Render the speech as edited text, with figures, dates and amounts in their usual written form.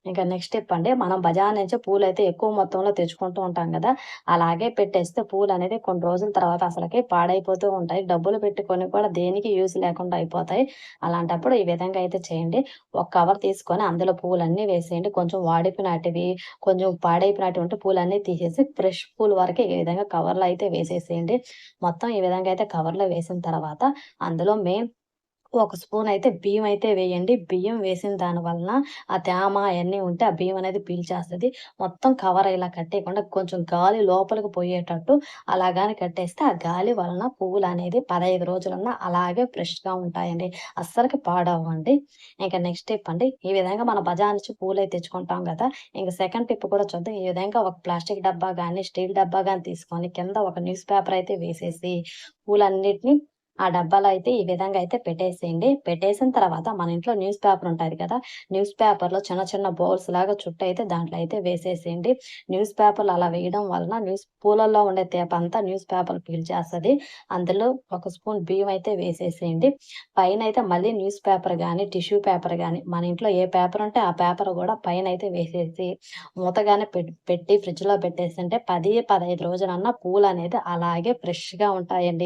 ఇంకా next step అండి. మనం బజార్ నుంచి పూలైతే ఎక్కువ మొత్తంలో తెచ్చుకుంటూ ఉంటాం గదా! అలాగే పెట్టేస్తే పూలనేది కొన్ని రోజుల తర్వాత అసలకి పాడైపోతూ ఉంటాయి. డబ్బులు పెట్టి కొని కూడా దేనికి యూజ్ లేకుండా అయిపోతాయి. అలాంటప్పుడు ఈ విధంగా అయితే చేయండి. ఒక కవర్ తీసుకొని అందులో పూలన్నీ వేసేయండి. కొంచెం వాడిపోయినటివి, కొంచెం పాడైపోయినటివి ఉంటే పూలన్నీ తీసేసి ఫ్రెష్ పూలు వరకే ఈ విధంగా కవర్‌లో అయితే వేసేసేయండి. మొత్తం ఈ విధంగా అయితే కవర్‌లో వేసిన తర్వాత అందులో మెయిన్ ఒక స్పూనయితే బియ్యమయితే వేయండి. బియ్యం వేసిన దాని వలన ఆ తేమ అయన్నీ ఉంటే ఆ బియ్యం అనేది పీల్చేస్తది. మొత్తం కవర్ ఇలా కట్టేయకుండా కొంచెం గాలి లోపలికి పోయేటట్టు అలా గాని కట్టేస్తే ఆ గాలి వలన పువ్వులనేది 15 రోజులన్నా అలాగే ఫ్రెష్‌గా ఉంటాయండి. అస్సలకి పాడవ్వండి. ఇంక నెక్స్ట్ టిప్ అండి. ఈ విధంగా మన బజార్ నుంచి పూలయి తెచ్చుకుంటాం గదా! ఇంక సెకండ్ టిప్ కూడా చూద్దాం. ఈ విధంగా ఒక ప్లాస్టిక్ డబ్బా గాని, స్టీల్ డబ్బా గాని తీసుకొని కింద ఒక న్యూస్ పేపర్ అయితే వేసేసి పూలన్నిటిని ఆ డబ్బాలో అయితే ఈ విధంగా అయితే పెట్టేసేయండి. పెట్టేసిన తర్వాత మన ఇంట్లో న్యూస్ పేపర్ ఉంటది కదా! న్యూస్ పేపర్‌లో చిన్న చిన్న బౌల్స్‌లాగా చుట్టయితే దాంట్లో అయితే వేసేసేయండి. న్యూస్ పేపర్‌లో అలా వేయడం వలన పూలల్లో ఉండే తేపంతా న్యూస్ పేపర్ పీల్చేస్తది. అందులో ఒక స్పూన్ బియ్యం అయితే వేసేసేయండి. పైనయితే మళ్ళీ న్యూస్ పేపర్ గాని, టిష్యూ పేపర్ గాని మన ఇంట్లో ఏ పేపర్ ఉంటే ఆ పేపర్ గూడా పైనయితే వేసేసి మూత గాని పెట్టి ఫ్రిడ్జ్‌లో పెట్టేసుంటే 10, 15 రోజులన్నా పూలనేది అలాగే ఫ్రెష్‌గా ఉంటాయండి.